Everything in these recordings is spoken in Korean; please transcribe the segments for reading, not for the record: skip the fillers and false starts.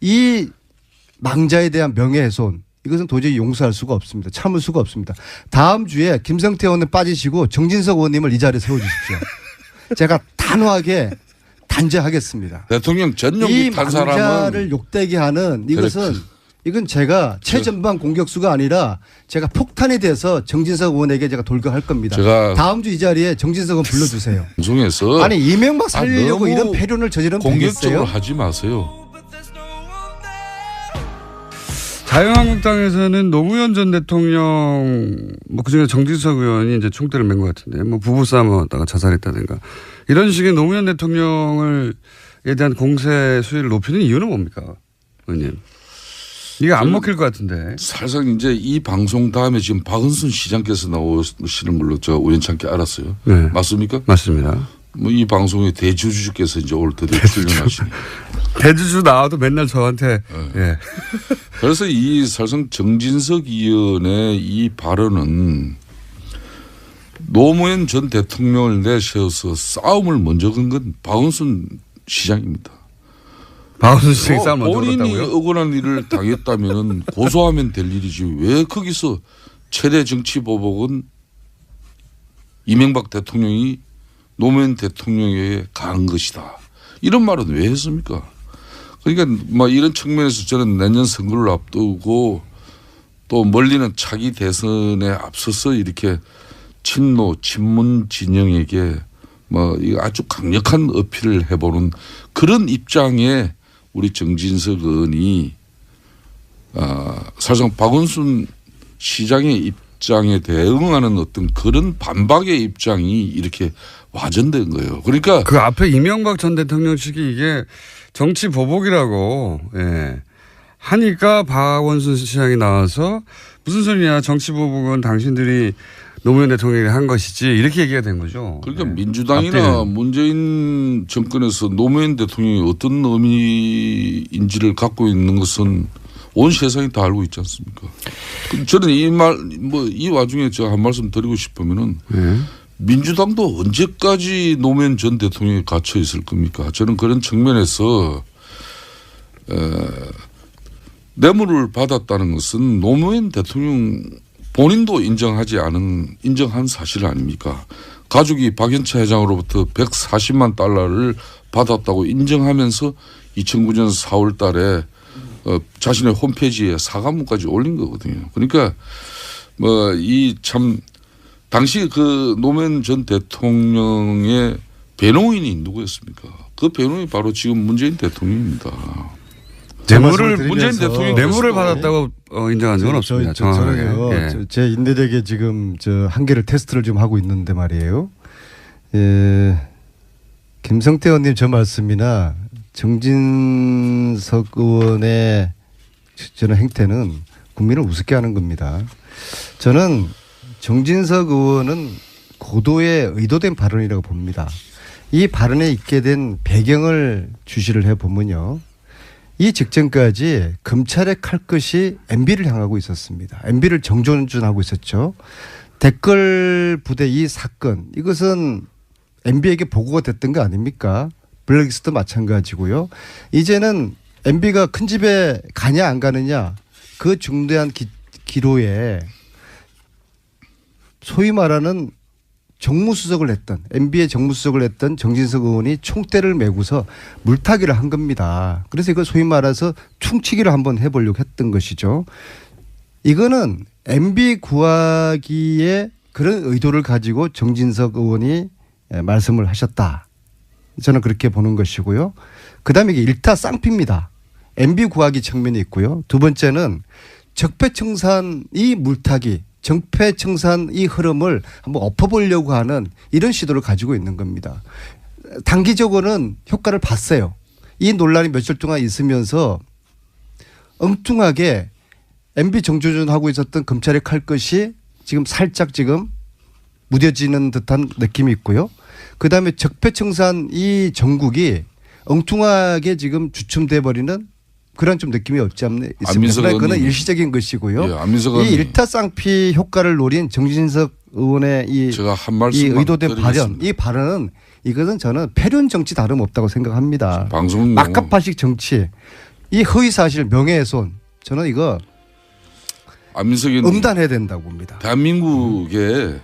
이 망자에 대한 명예훼손 이것은 도저히 용서할 수가 없습니다. 참을 수가 없습니다. 다음 주에 김성태 의원은 빠지시고 정진석 의원님을 이 자리에 세워주십시오. 제가 단호하게 단죄하겠습니다. 대통령 전용기 탄 사람은 이 망자를 욕되게 하는 이것은 이건 제가 최전방 공격수가 아니라 제가 폭탄이 돼서 정진석 의원에게 제가 돌격할 겁니다. 제가 다음 주 이 자리에 정진석 의원 불러주세요. 방송에서 아니 이명박 살리려고 이런 패륜을 저지르면 공격적으로 되겠어요? 하지 마세요. 자유한국당에서는 노무현 전 대통령 뭐 그중에 정진석 의원이 이제 총대를 맨 것 같은데 뭐 부부싸움 하다가 자살했다든가 이런 식의 노무현 대통령에 대한 공세 수위를 높이는 이유는 뭡니까, 의원님? 이게 안 먹힐 것 같은데. 사실상 이제 이 방송 다음에 지금 박은순 시장께서 나오시는 걸로 제가 우연찮게 알았어요. 네. 맞습니까? 맞습니다. 뭐 이 방송의 대주주께서 이제 올 드디어 출연하시니. 대주주 나와도 맨날 저한테. 네. 예. 그래서 이 사실상 정진석 의원의 이 발언은 노무현 전 대통령을 내세워서 싸움을 먼저 건 건 박은순 시장입니다. 박은순 시장이 싸움 먼저 본인이 걸었다고요? 억울한 일을 당했다면 고소하면 될 일이지 왜 거기서 최대 정치 보복은 이명박 대통령이 노무현 대통령에게 가한 것이다. 이런 말은 왜 했습니까? 그러니까 뭐 이런 측면에서 저는 내년 선거를 앞두고 또 멀리는 차기 대선에 앞서서 이렇게 친노 친문 진영에게 뭐 아주 강력한 어필을 해보는 그런 입장에 우리 정진석 의원이 사실상 박원순 시장의 입장에 대응하는 어떤 그런 반박의 입장이 이렇게 와전된 거예요. 그러니까 그 앞에 이명박 전 대통령 측이 이게 정치 보복이라고 예. 하니까 박원순 시장이 나와서 무슨 소리냐 정치 보복은 당신들이 노무현 대통령이 한 것이지 이렇게 얘기가 된 거죠. 그러니까 예. 민주당이나 앞뒤는. 문재인 정권에서 노무현 대통령이 어떤 의미인지를 갖고 있는 것은 온 세상이 다 알고 있지 않습니까? 저는 이 와중에 제가 한 말씀 드리고 싶으면은 민주당도 언제까지 노무현 전 대통령이 갇혀 있을 겁니까? 저는 그런 측면에서 뇌물을 받았다는 것은 노무현 대통령 본인도 인정한 사실 아닙니까? 가족이 박연차 회장으로부터 140만 달러를 받았다고 인정하면서 2009년 4월 달에 자신의 홈페이지에 사과문까지 올린 거거든요. 그러니까 뭐 이 참 당시 그 노무현 전 대통령의 배노인이 누구였습니까? 그 배노인이 바로 지금 문재인 대통령입니다. 문재인 대통령이 뇌물을 받았다고 인정한 적은 없습니다. 저는요. 예. 제 인내력에 지금 저 한계를 테스트를 좀 하고 있는데 말이에요. 김성태 의원님 저 말씀이나 정진석 의원의 저는 행태는 국민을 우습게 하는 겁니다. 저는 정진석 의원은 고도의 의도된 발언이라고 봅니다. 이 발언에 있게 된 배경을 주시를 해보면요. 이 직전까지 검찰의 칼끝이 MB를 향하고 있었습니다. MB를 정존하고 있었죠. 댓글 부대 이 사건 이것은 MB에게 보고가 됐던 거 아닙니까? 블랙리스트도 마찬가지고요. 이제는 MB가 큰 집에 가냐 안 가느냐 그 중대한 기로에 소위 말하는 정무수석을 했던 MB의 정무수석을 했던 정진석 의원이 총대를 메고서 물타기를 한 겁니다. 그래서 이거 소위 말해서 충치기를 한번 해보려고 했던 것이죠. 이거는 MB 구하기에 그런 의도를 가지고 정진석 의원이 말씀을 하셨다. 저는 그렇게 보는 것이고요. 그다음에 이게 일타쌍피입니다. MB 구하기 측면이 있고요. 두 번째는 적폐청산 이 물타기 적폐청산 이 흐름을 한번 엎어보려고 하는 이런 시도를 가지고 있는 겁니다. 단기적으로는 효과를 봤어요. 이 논란이 며칠 동안 있으면서 엉뚱하게 MB 정조준하고 있었던 검찰의 칼끝이 지금 살짝 지금 무뎌지는 듯한 느낌이 있고요. 그다음에 적폐청산 이 정국이 엉뚱하게 지금 주춤돼 버리는 그런 좀 느낌이 없지 않나 있습니다. 그건 일시적인 것이고요. 이 일타쌍피 효과를 노린 정진석 의원의 이 의도된 발언, 이 발언은 이것은 저는 패륜 정치 다름없다고 생각합니다. 방송 막가파식 정치. 이 허위사실 명예훼손 저는 이거 안민석 의원님 음단해야 된다고 봅니다. 대한민국에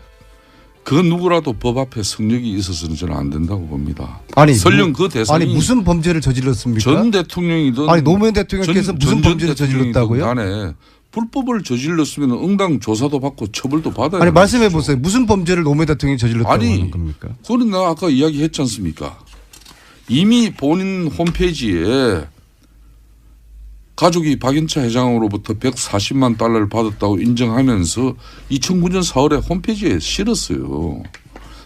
그 누구라도 법 앞에 성력이 있어서는 저는 안 된다고 봅니다. 아니 설령 그 대상이 아니 무슨 범죄를 저질렀습니까? 전 대통령이든 아니 노무현 대통령께서 무슨 범죄를 저질렀다고요? 간에 불법을 저질렀으면 응당 조사도 받고 처벌도 받아야 아니 말씀해 보세요. 무슨 범죄를 노무현 대통령이 저질렀다고 아니, 하는 겁니까? 그건 내가 아까 이야기했지 않습니까? 이미 본인 홈페이지에 가족이 박인차 회장으로부터 140만 달러를 받았다고 인정하면서 2009년 4월에 홈페이지에 실었어요.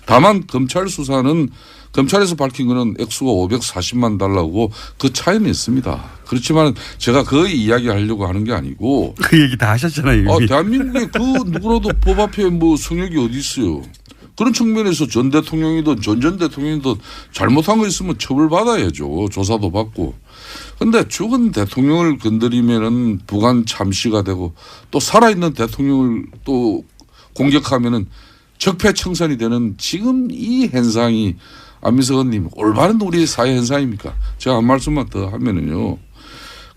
다만 검찰 수사는 검찰에서 밝힌 거는 액수가 540만 달러고 그 차이는 있습니다. 그렇지만 제가 그 이야기 하려고 하는 게 아니고 그 얘기 다 하셨잖아요. 이미. 대한민국에 그 누구라도 법 앞에 뭐 성역이 어디 있어요. 그런 측면에서 전 대통령이든 전 대통령이든 잘못한 거 있으면 처벌받아야죠. 조사도 받고. 그런데 죽은 대통령을 건드리면은 부관 참시가 되고 또 살아있는 대통령을 또 공격하면은 적폐청산이 되는 지금 이 현상이 안민석 의원님 올바른 우리 사회 현상입니까? 제가 한 말씀만 더 하면은요.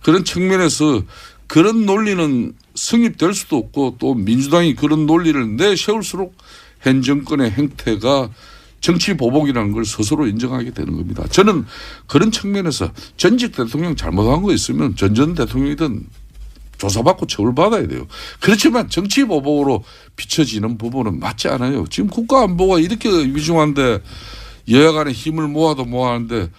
그런 측면에서 그런 논리는 성립될 수도 없고 또 민주당이 그런 논리를 내세울수록 현 정권의 행태가 정치 보복이라는 걸 스스로 인정하게 되는 겁니다. 저는 그런 측면에서 전직 대통령 잘못한 거 있으면 전 대통령이든 조사받고 처벌받아야 돼요. 그렇지만 정치 보복으로 비춰지는 부분은 맞지 않아요. 지금 국가 안보가 이렇게 위중한데 여야 간에 힘을 모아도 모아하는데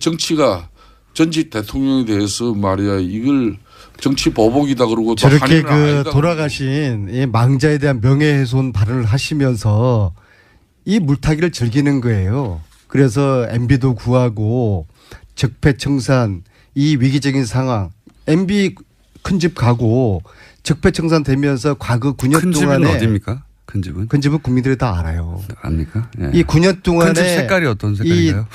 정치가 전직 대통령에 대해서 말이야 이걸 정치 보복이다 그러고 또 저렇게 그 아니다 돌아가신 이 망자에 대한 명예훼손 발언을 하시면서 이 물타기를 즐기는 거예요. 그래서 MB도 구하고 적폐청산 이 위기적인 상황 MB 큰 집 가고 적폐청산 되면서 과거 9년 큰 집은 동안에 어디입니까? 큰 집은? 큰 집은 국민들이 다 알아요. 압니까? 예. 이 9년 동안에 큰 집 색깔이 어떤 이 색깔인가요?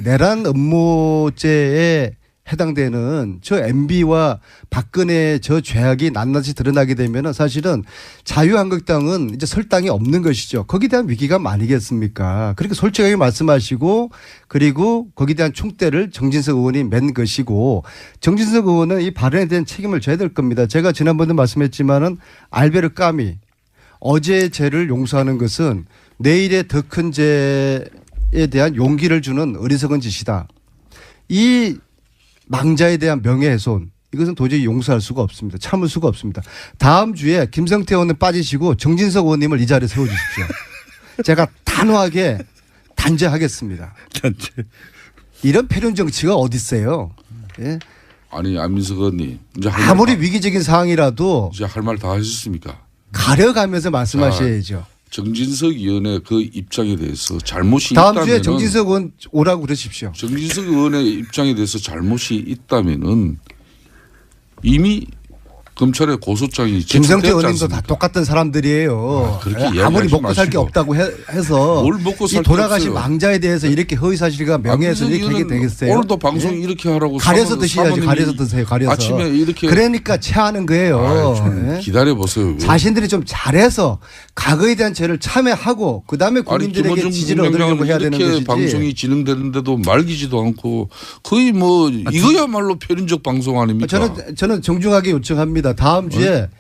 내란 음모죄에 해당되는 저 MB와 박근혜의 저 죄악이 낱낱이 드러나게 되면 사실은 자유한국당은 이제 설 땅이 없는 것이죠. 거기에 대한 위기감 아니겠습니까? 그렇게 솔직하게 말씀하시고 그리고 거기에 대한 총대를 정진석 의원이 맨 것이고 정진석 의원은 이 발언에 대한 책임을 져야 될 겁니다. 제가 지난번에 말씀했지만은 알베르 까미 어제의 죄를 용서하는 것은 내일의 더 큰 죄에 대한 용기를 주는 어리석은 짓이다. 이 망자에 대한 명예훼손 이것은 도저히 용서할 수가 없습니다. 참을 수가 없습니다. 다음 주에 김성태 의원은 빠지시고 정진석 의원님을 이 자리에 세워주십시오. 제가 단호하게 단죄하겠습니다. 단죄. 이런 패륜 정치가 어디 있어요. 예? 아니 안민석 의원님 이제 아무리 위기적인 상황이라도 이제 할 말 다 하셨습니까? 가려가면서 말씀하셔야죠. 정진석 의원의 그 입장에 대해서 잘못이 다음 있다면 주에 정진석 의원 오라고 그러십시오. 정진석 의원의 입장에 대해서 잘못이 있다면은 이미 검찰의 고소장이 김성태 제출됐지 의원님도 다 않습니까? 똑같은 사람들이에요. 그렇게 아무리 이야기하지 먹고 살 게 마시고. 없다고 해서 뭘 먹고 살 이 게 돌아가신 없어요. 망자에 대해서 이렇게 허위사실과 명예훼손이 안민석 되게 의원은 되겠어요. 오늘도 방송 예? 이렇게 하라고 가려서 드셔야지. 사모님이 가려서 드세요. 가려서. 아침에 이렇게 그러니까 체하는 거예요. 예? 기다려 보세요. 자신들이 좀 잘해서 과거에 대한 죄를 참회하고 그다음에 국민들에게 지지를 얻으려고 해야 되는 이렇게 것이지. 방송이 진행되는데도 말기지도 않고 거의 뭐 이거야말로 표현적 방송 아닙니까? 저는 정중하게 요청합니다. 다음 주에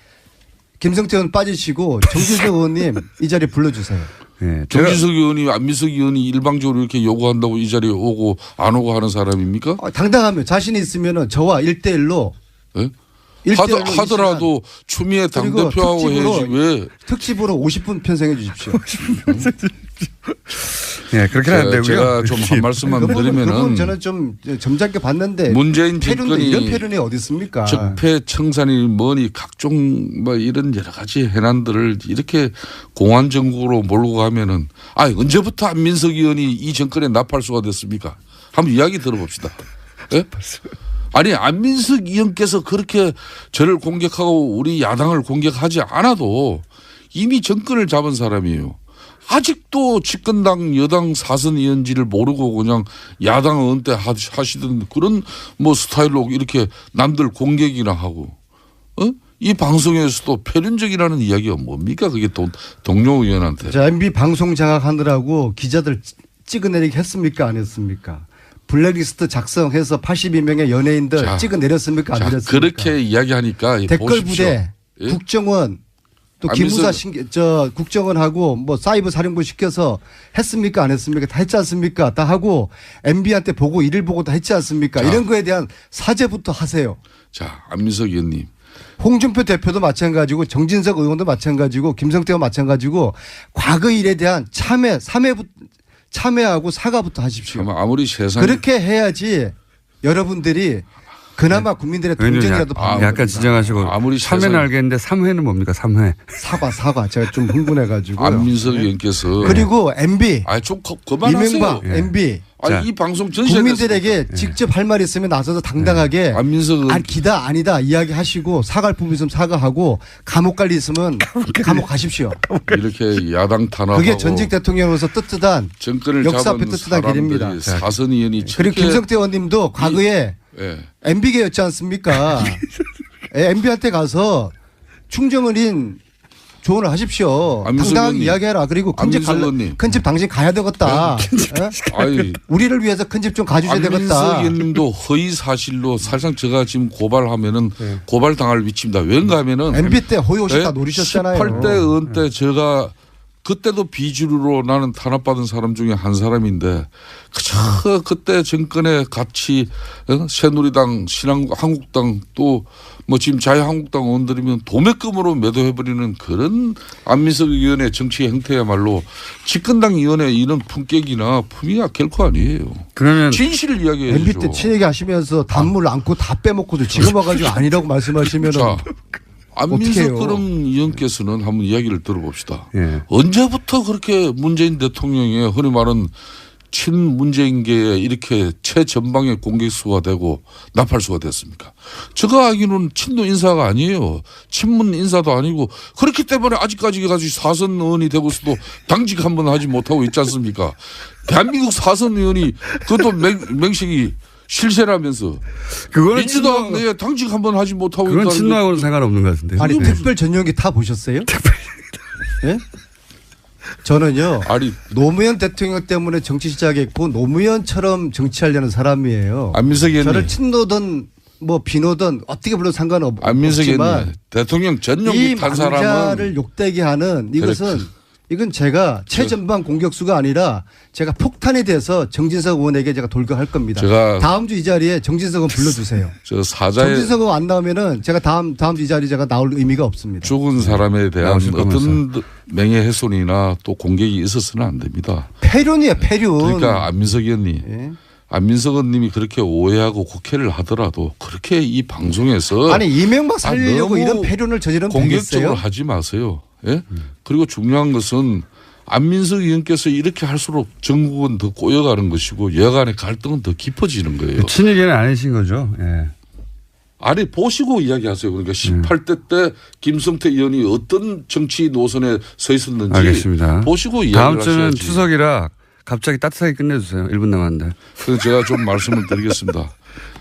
김성태 의원 빠지시고 정진석 의원님 이 자리에 불러주세요. 예. 정진석 의원이 안민석 의원이 일방적으로 이렇게 요구한다고 이 자리에 오고 안 오고 하는 사람입니까? 당당하면 자신이 있으면 저와 1대1로 예? 하더라도 추미애 당대표하고 해야지 왜. 특집으로 50분 편성해 주십시오. 예, 그렇게 하는데요. 제가 좀 한 말씀만 그분 드리면은 저는 좀 점잖게 봤는데 문재인 패륜도 정권이 이런 패륜이 어디 있습니까? 적폐청산이 뭐니 각종 뭐 이런 여러 가지 해난들을 이렇게 공안 정국으로 몰고 가면은 언제부터 안민석 의원이 이 정권에 나팔수가 됐습니까? 한번 이야기 들어봅시다. 예? 아니 안민석 의원께서 그렇게 저를 공격하고 우리 야당을 공격하지 않아도 이미 정권을 잡은 사람이에요. 아직도 집권당 여당 사선 의원지를 모르고 그냥 야당 은퇴하시던 그런 뭐 스타일로 이렇게 남들 공격이나 하고 이 방송에서도 패륜적이라는 이야기가 뭡니까? 그게 또 동료 의원한테. 자, MB 방송 장악하느라고 기자들 찍어내리게 했습니까? 안 했습니까? 블랙리스트 작성해서 82명의 연예인들 자, 찍어 내렸습니까? 안 자, 내렸습니까? 그렇게 이야기하니까 댓글 보십시오. 부대, 예? 국정원 또 안민석- 기무사 국정원하고 뭐 사이버 사령부 시켜서 했습니까? 안 했습니까? 다 했지 않습니까? 다 하고 MB한테 보고 일일 보고 다 했지 않습니까? 자. 이런 거에 대한 사죄부터 하세요. 자, 안민석 의원님. 홍준표 대표도 마찬가지고 정진석 의원도 마찬가지고 김성태가 마찬가지고 과거 일에 대한 참회하고 사과부터 하십시오. 참 아무리 세상에 그렇게 해야지 여러분들이 그나마 국민들의 의원님 동정이라도 받는 약간 겁니다. 진정하시고 아무리 3회는 세상에- 알겠는데 3회는 뭡니까? 3회. 사과 제가 좀 흥분해가지고 안민석 의원께서 그리고 MB 좀 그만하세요. 이명박 MB 자. 이 방송 전시에 국민들에게 직접 할 말 있으면 나서서 당당하게 안민석 의원 기다 아니다 이야기하시고 사과할 부분 있으면 사과하고 감옥 갈 일 있으면 감옥 가십시오. 이렇게 야당 탄압하고 그게 전직 대통령으로서 떳떳한 정권을 역사 잡은 앞에 떳떳한 길입니다. 사람들이 사선 의원이 그리고 김성태 의원님도 과거에 예. MB계였지 않습니까? MB한테 가서 충정을인 조언을 하십시오. 안민석 당당하게 의원님. 이야기해라. 그리고 안민석 의원님. 큰 집 당신 가야 되겠다. 예? 아이 우리를 위해서 큰 집 좀 가주셔야 안민석 되겠다. 의원님도 허위 사실로 사실상 제가 지금 고발하면은 고발당할 위치입니다. 왠가 하면은 MB 때 호요시 다 노리셨잖아요. 18대 의원 때 제가 그때도 비주류로 나는 탄압받은 사람 중에 한 사람인데 그때 정권에 같이 새누리당, 한국당 또 뭐 지금 자유한국당 의원들이면 도매금으로 매도해버리는 그런 안민석 의원의 정치 행태야말로 집권당 의원의 이런 품격이나 품위가 결코 아니에요. 그러면 진실을 이야기해 MB 주죠. 때 친얘기 하시면서 단물 안고 다 빼먹고도 지금 와가지고 아니라고 말씀하시면 자, 안민석 어떡해요? 그럼 의원께서는 한번 이야기를 들어봅시다. 예. 언제부터 그렇게 문재인 대통령의 흔히 말하는 친문재인계에 이렇게 최전방의 공격수가 되고 나팔수가 됐습니까? 제가 알기로는 친노 인사가 아니에요. 친문 인사도 아니고 그렇기 때문에 아직까지 가지고 사선 의원이 되고서도 당직 한번 하지 못하고 있지 않습니까? 대한민국 사선 의원이 그것도 맹식이 실세라면서 그거는 민주당 친노- 내에 당직 한번 하지 못하고 그건 있다는 게 친노하고는 상관없는 것 같은데. 아니 네. 특별 전용기 다 보셨어요? 예? 저는요 아니 노무현 대통령 때문에 정치 시작했고 노무현처럼 정치하려는 사람이에요. 안민석 의원님. 저를 친노든 뭐 비노든 어떻게 불러도 안민석 의원님 상관없지만 대통령 이 전용기 탄 망자를 사람은 욕되게 하는 이것은 그래. 이건 제가 최전방 공격수가 아니라 제가 폭탄에 대해서 정진석 의원에게 제가 돌격할 겁니다. 제가- 다음 주 이 자리에 정진석 의원 불러주세요. 저 사자의 정진석 의원 안 나오면은 제가 다음 주 이 자리에 제가 나올 의미가 없습니다. 죽은 사람에 대한 나오실 어떤 명예훼손이나 또 공격이 있어서는 안 됩니다. 폐륜이에요, 폐륜. 그러니까 안민석 의원님, 예. 안민석 의원님이 그렇게 오해하고 국회를 하더라도 그렇게 이 방송에서 아니 이명박 살리려고 너무 이런 폐륜을 저지르면 공격적으로 되겠어요? 하지 마세요. 예? 그리고 중요한 것은 안민석 의원께서 이렇게 할수록 전국은 더 꼬여가는 것이고 여간의 갈등은 더 깊어지는 거예요. 친이계는 아니신 거죠. 예. 아니 보시고 이야기하세요. 그러니까 18대 때 김성태 의원이 어떤 정치 노선에 서 있었는지 알겠습니다. 보시고 다음 이야기를 주는 하셔야지. 추석이라 갑자기 따뜻하게 끝내주세요. 1분 남았는데. 그래서 제가 좀 말씀을 드리겠습니다.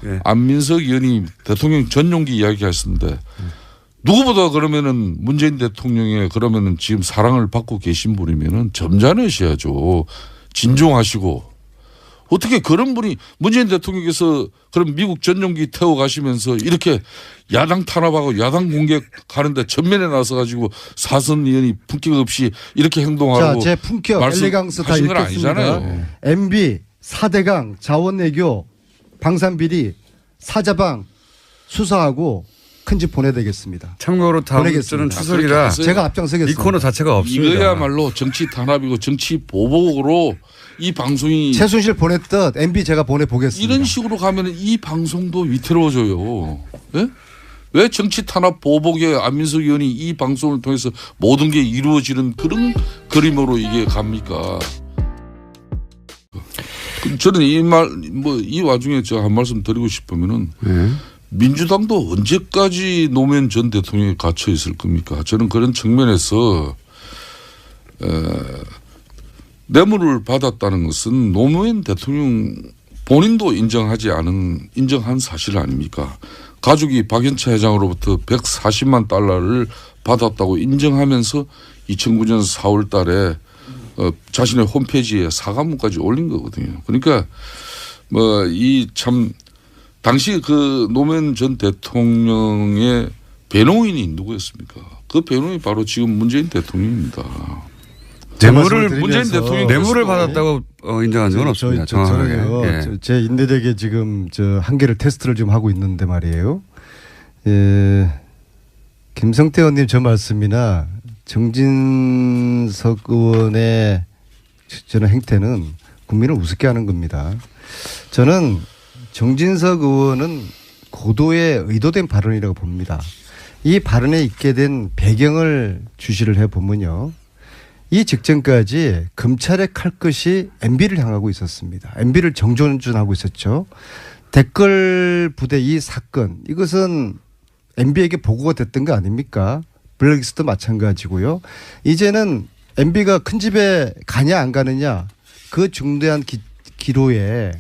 예. 안민석 의원이 대통령 전용기 이야기하셨는데 누구보다 그러면은 문재인 대통령의 그러면은 지금 사랑을 받고 계신 분이면은 점잖으셔야죠. 진중하시고 어떻게 그런 분이 문재인 대통령께서 그럼 미국 전용기 태워 가시면서 이렇게 야당 탄압하고 야당 공격하는데 전면에 나서 가지고 사선 의원이 품격 없이 이렇게 자, 행동하고 제 품격, 엘레강스 다 하신 건 읽겠습니다. 아니잖아요. MB, 4대강, 자원외교, 방산비리, 사자방 수사하고 큰 집 보내되겠습니다. 참고로 다음 보내겠습니다. 주는 추석이라 하세요. 제가 이 앞장서겠습니다. 코너 자체가 없습니다. 이거야말로 정치 탄압이고 정치 보복으로 이 방송이 최순실 보냈듯 MB 제가 보내보겠습니다. 이런 식으로 가면 이 방송도 위태로워져요. 예? 왜 정치 탄압 보복에 안민석 의원이 이 방송을 통해서 모든 게 이루어지는 그런 그림으로 이게 갑니까? 저는 이 와중에 제가 한 말씀 드리고 싶으면은 예. 민주당도 언제까지 노무현 전 대통령이 갇혀 있을 겁니까? 저는 그런 측면에서 뇌물을 받았다는 것은 노무현 대통령 본인도 인정한 사실 아닙니까? 가족이 박연차 회장으로부터 140만 달러를 받았다고 인정하면서 2009년 4월 달에 자신의 홈페이지에 사과문까지 올린 거거든요. 그러니까 뭐 이 참 당시 그 노무현 전 대통령의 배노인이 누구였습니까? 그 배노인이 바로 지금 문재인 대통령입니다. 문재인 대통령이 뇌물을 받았다고 인정한 적은 없습니다. 저는요. 예. 제 인내력에 지금 저 한계를 테스트를 좀 하고 있는데 말이에요. 예, 김성태 의원님 저 말씀이나 정진석 의원의 저는 행태는 국민을 우습게 하는 겁니다. 저는 정진석 의원은 고도의 의도된 발언이라고 봅니다. 이 발언에 있게 된 배경을 주시를 해보면요. 이 직전까지 검찰의 칼끝이 MB를 향하고 있었습니다. MB를 정조준하고 있었죠. 댓글 부대 이 사건 이것은 MB에게 보고가 됐던 거 아닙니까? 블랙리스트도 마찬가지고요. 이제는 MB가 큰 집에 가냐 안 가느냐 그 중대한 기로에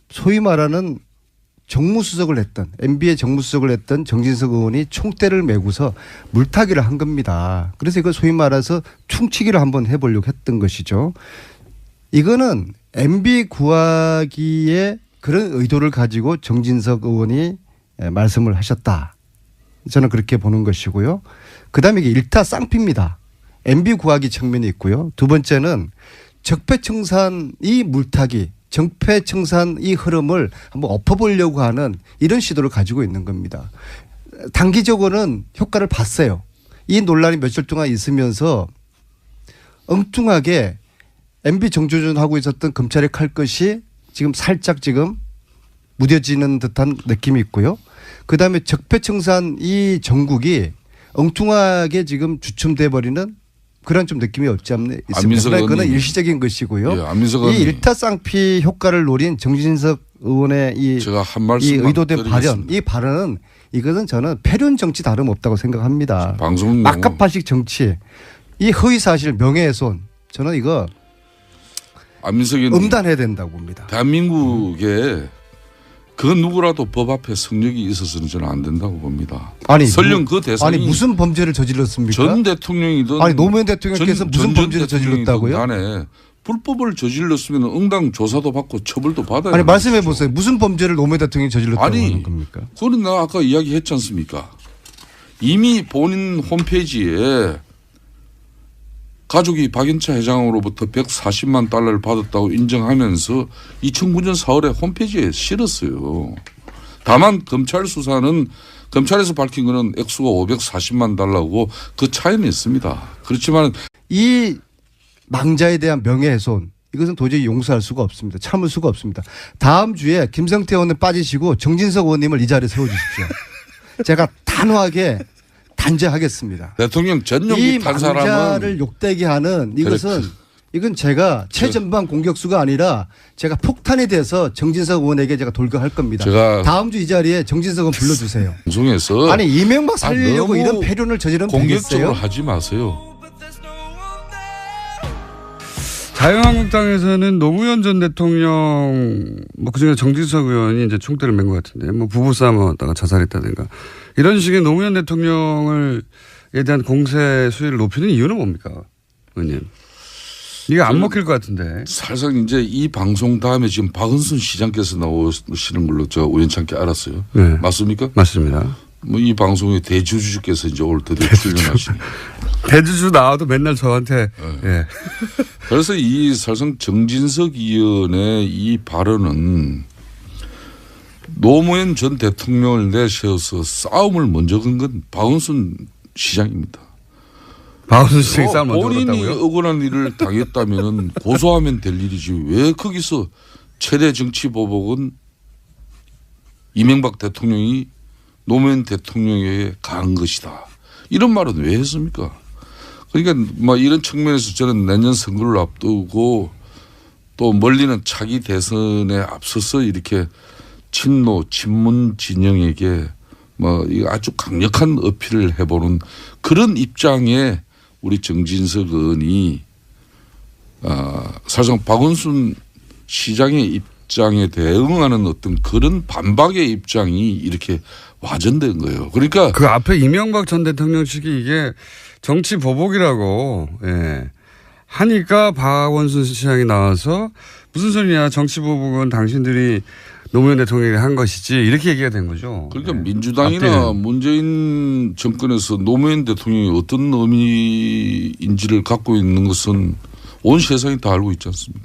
소위 말하는 정무수석을 했던 MB의 정무수석을 했던 정진석 의원이 총대를 메고서 물타기를 한 겁니다. 그래서 이걸 소위 말해서 퉁치기를 한번 해보려고 했던 것이죠. 이거는 MB 구하기에 그런 의도를 가지고 정진석 의원이 말씀을 하셨다. 저는 그렇게 보는 것이고요. 그다음에 이게 일타 쌍피입니다. MB 구하기 측면이 있고요. 두 번째는 적폐청산 이 물타기 정패청산 이 흐름을 한번 엎어보려고 하는 이런 시도를 가지고 있는 겁니다. 단기적으로는 효과를 봤어요. 이 논란이 며칠 동안 있으면서 엉뚱하게 MB 정조준하고 있었던 검찰의 칼끝이 지금 살짝 지금 무뎌지는 듯한 느낌이 있고요. 그다음에 적폐청산 이 정국이 엉뚱하게 지금 주춤돼 버리는 그런 좀 느낌이 없지 않나 있습니다. 그건 일시적인 것이고요. 예, 이 일타쌍피 효과를 노린 정진석 의원의 이 의도된 발언, 이 발언은 이것은 저는 패륜 정치 다름없다고 생각합니다. 방송 막가파식 정치, 이 허위 사실 명예훼손 저는 이거 음단해야 된다고 봅니다. 대한민국에 그 누구라도 법 앞에 성역이 있어서는 저는 안 된다고 봅니다. 아니 설령 그 대상이 무슨 범죄를 저질렀습니까? 전 대통령이든 아니 노무현 대통령께서 무슨 범죄를 저질렀다고요? 간에 불법을 저질렀으면 응당 조사도 받고 처벌도 받아야 아니 말씀해 보세요. 무슨 범죄를 노무현 대통령이 저질렀다고 하는 겁니까? 그건 내가 아까 이야기했지 않습니까? 이미 본인 홈페이지에 가족이 박인차 회장으로부터 140만 달러를 받았다고 인정하면서 2009년 4월에 홈페이지에 실었어요. 다만 검찰 수사는 검찰에서 밝힌 거는 액수가 540만 달러고 그 차이는 있습니다. 그렇지만 이 망자에 대한 명예훼손 이것은 도저히 용서할 수가 없습니다. 참을 수가 없습니다. 다음 주에 김성태 의원은 빠지시고 정진석 의원님을 이 자리에 세워주십시오. 제가 단호하게 단죄하겠습니다. 대통령 전용기 탄 사람은 이 망자를 욕되게 하는 이것은 이건 제가 최전방 공격수가 아니라 제가 폭탄이 돼서 정진석 의원에게 제가 돌격할 겁니다. 제가 다음 주 이 자리에 정진석 의원 불러주세요. 방송에서 아니 이명박 살리려고 이런 패륜을 저지른 공격적으로 하지 마세요. 자유한국당에서는 노무현 전 대통령 뭐 그중에 정진석 의원이 이제 총대를 맨 것 같은데 뭐 부부싸움하다가 자살했다든가 이런 식의 노무현 대통령에 대한 공세 수위를 높이는 이유는 뭡니까, 의원님? 이게 안 먹힐 것 같은데. 사실상 이제 이 방송 다음에 지금 박은순 시장께서 나오시는 걸로 저 우연찮게 알았어요. 네. 맞습니까? 맞습니다. 뭐 이 방송의 대주주께서 이제 오늘 드디어 출연하시니. 대주주 나와도 맨날 저한테. 네. 예. 그래서 이 사실상 정진석 의원의 이 발언은 노무현 전 대통령을 내세워서 싸움을 먼저 건 건 박은순 시장입니다. 박은순 시장이 싸움 먼저 본인이 걸었다고요? 억울한 일을 당했다면 고소하면 될 일이지 왜 거기서 최대 정치 보복은 이명박 대통령이 노무현 대통령에게 가한 것이다. 이런 말은 왜 했습니까? 그러니까 뭐 이런 측면에서 저는 내년 선거를 앞두고 또 멀리는 차기 대선에 앞서서 이렇게 친노 친문 진영에게 뭐 아주 강력한 어필을 해보는 그런 입장에 우리 정진석 의원이 사실상 박원순 시장의 입장에 대응하는 어떤 그런 반박의 입장이 이렇게 와전된 거예요. 그러니까 그 앞에 이명박 전 대통령 측이 이게 정치 보복이라고 예. 하니까 박원순 시장이 나와서 무슨 소리냐 정치보복은 당신들이 노무현 대통령이 한 것이지 이렇게 얘기가 된 거죠. 그러니까 네. 민주당이나 앞뒤는. 문재인 정권에서 노무현 대통령이 어떤 의미인지를 갖고 있는 것은 온 세상이 다 알고 있지 않습니까?